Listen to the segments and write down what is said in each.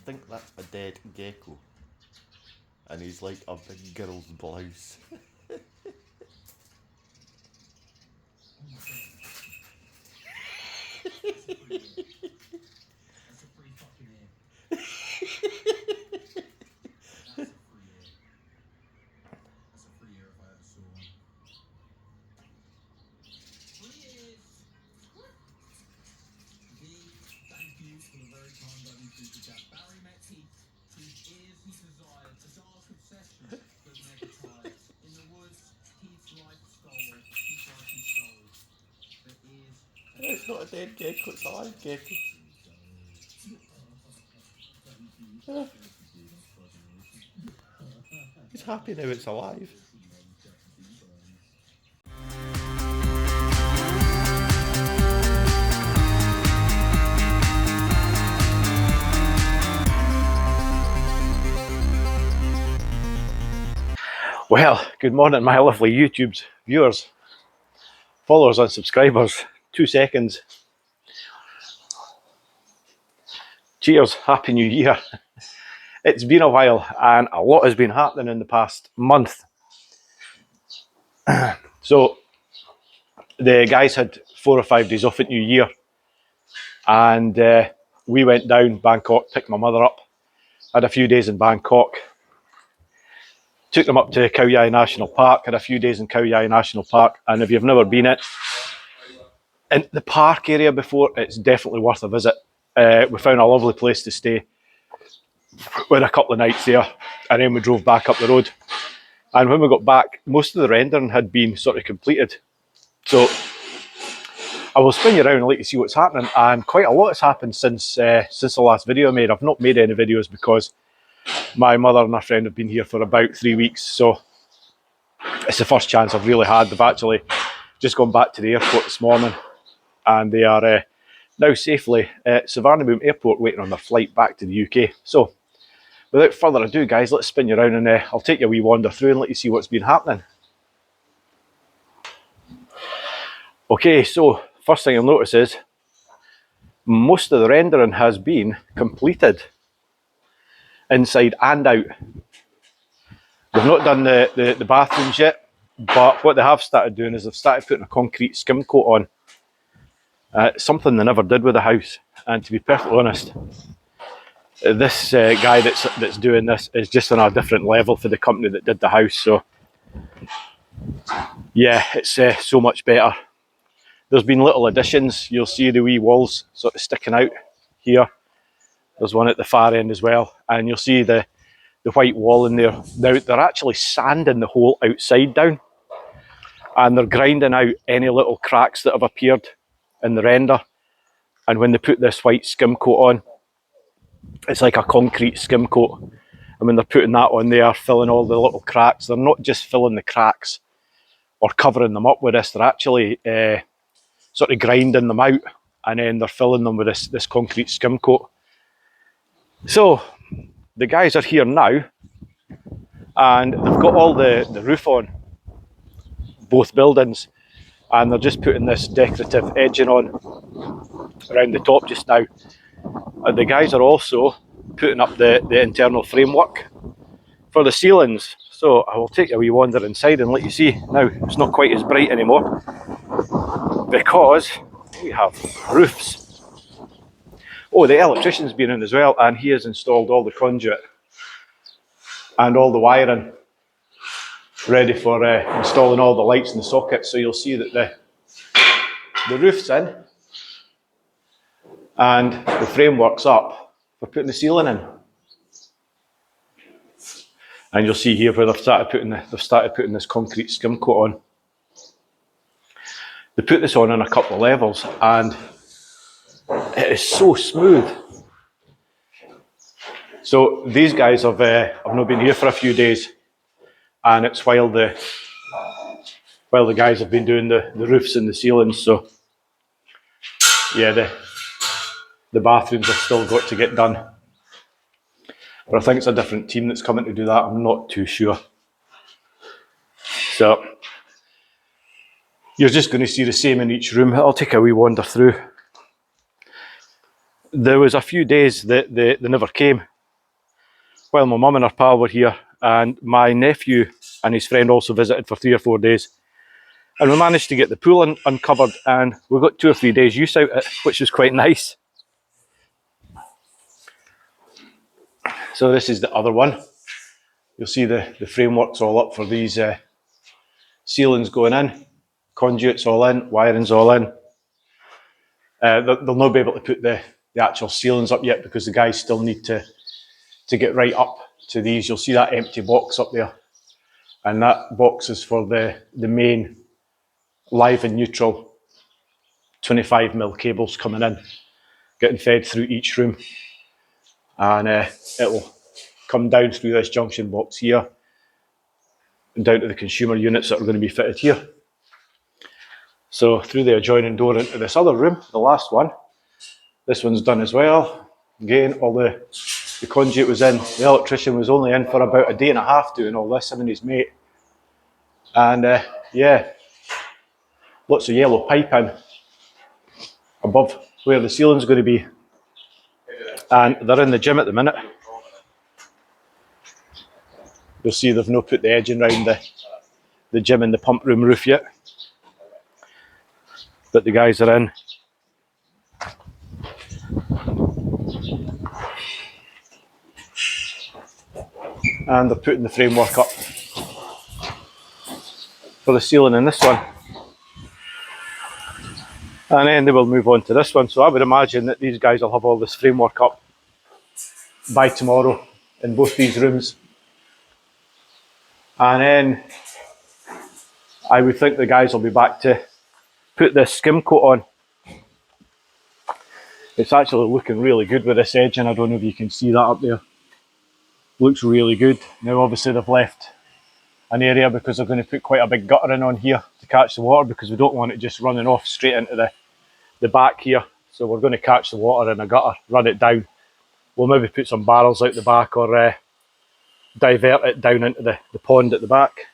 think that's a dead gecko. And he's like a big girl's blouse. It's not a dead gecko, it's a live gecko. He's happy now it's alive. Well, good morning, my lovely YouTube viewers, followers and subscribers. 2 seconds. Cheers, Happy New Year. It's been a while and a lot has been happening in the past month. So the guys had 4 or 5 days off at New Year, and we went down Bangkok, picked my mother up, had a few days in Bangkok, took them up to Khao Yai National Park, had a few days in Khao Yai National Park, and if you've never been in the park area before, it's definitely worth a visit. We found a lovely place to stay. We had a couple of nights there, and then we drove back up the road. And when we got back, most of the rendering had been sort of completed. So I will spin you around and let you see what's happening. And quite a lot has happened since the last video I made. I've not made any videos because my mother and her friend have been here for about 3 weeks. So it's the first chance I've really had. They've actually just gone back to the airport this morning, and they are now safely at Savannah Airport waiting on their flight back to the UK. So without further ado, guys, let's spin you around and I'll take you a wee wander through and let you see what's been happening. Okay, so first thing you'll notice is most of the rendering has been completed inside and out. They've not done the bathrooms yet, but what they have started doing is they've started putting a concrete skim coat on. Something they never did with the house, and to be perfectly honest, this guy that's doing this is just on a different level for the company that did the house. So yeah, it's so much better. There's been little additions. You'll see the wee walls sort of sticking out here. There's one at the far end as well, and you'll see the white wall in there. Now they're actually sanding the whole outside down, and they're grinding out any little cracks that have appeared in the render. And when they put this white skim coat on, it's like a concrete skim coat, and when they're putting that on, they are filling all the little cracks. They're not just filling the cracks or covering them up with this, they're actually sort of grinding them out, and then they're filling them with this concrete skim coat. So the guys are here now, and they've got all the roof on both buildings, and they're just putting this decorative edging on around the top just now. And the guys are also putting up the internal framework for the ceilings. So I will take a wee wander inside and let you see. Now it's not quite as bright anymore because we have roofs. Oh, the electrician's been in as well, and he has installed all the conduit and all the wiring ready for installing all the lights in the sockets. So you'll see that the roof's in and the framework's up for putting the ceiling in. And you'll see here where they've started putting this concrete skim coat on. They put this on a couple of levels, and it is so smooth. So these guys have not been here for a few days, and it's while the guys have been doing the roofs and the ceilings. So yeah, the bathrooms have still got to get done. But I think it's a different team that's coming to do that. I'm not too sure. So you're just going to see the same in each room. I'll take a wee wander through. There was a few days that they never came, while my mum and her pal were here, and my nephew and his friend also visited for 3 or 4 days. And we managed to get the pool uncovered, and we got 2 or 3 days use out of it, which was quite nice. So this is the other one. You'll see the framework's all up for these ceilings going in, conduits all in, wiring's all in. They'll not be able to put the actual ceilings up yet because the guys still need to get right up to these. You'll see that empty box up there, and that box is for the main live and neutral 25mm cables coming in, getting fed through each room, and it will come down through this junction box here and down to the consumer units that are going to be fitted here. So through the adjoining door into this other room, the last one. This one's done as well. Again, all the conduit was in. The electrician was only in for about 1.5 days doing all this, him and his mate. And yeah, lots of yellow piping above where the ceiling's going to be. And they're in the gym at the minute. You'll see they've not put the edging around the gym and the pump room roof yet. But the guys are in. And they're putting the framework up for the ceiling in this one. And then they will move on to this one. So I would imagine that these guys will have all this framework up by tomorrow in both these rooms. And then I would think the guys will be back to put this skim coat on. It's actually looking really good with this edging. I don't know if you can see that up there. Looks really good. Now obviously they've left an area because they're going to put quite a big gutter in on here to catch the water, because we don't want it just running off straight into the back here. So we're going to catch the water in a gutter, run it down. We'll maybe put some barrels out the back, or divert it down into the pond at the back.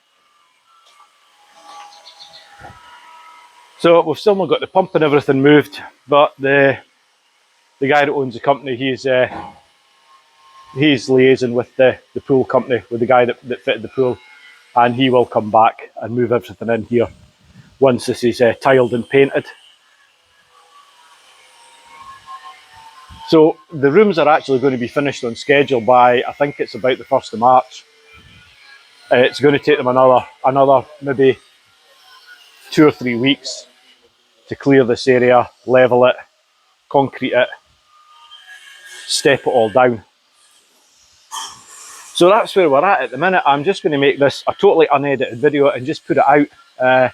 So we've still not got the pump and everything moved, but the guy that owns the company, he's liaising with the pool company, with the guy that fitted the pool, and he will come back and move everything in here once this is tiled and painted. So the rooms are actually going to be finished on schedule by, I think it's about the 1st of March. It's going to take them another maybe 2 or 3 weeks to clear this area, level it, concrete it, step it all down. So that's where we're at the minute. I'm just going to make this a totally unedited video and just put it out,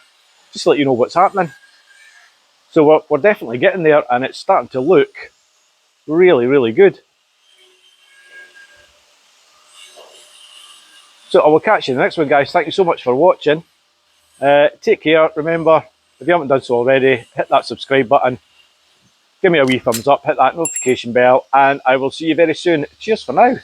just to let you know what's happening. So we're definitely getting there, and it's starting to look really, really good. So I will catch you in the next one, guys. Thank you so much for watching. Take care. Remember, if you haven't done so already, hit that subscribe button, give me a wee thumbs up, hit that notification bell, and I will see you very soon. Cheers for now.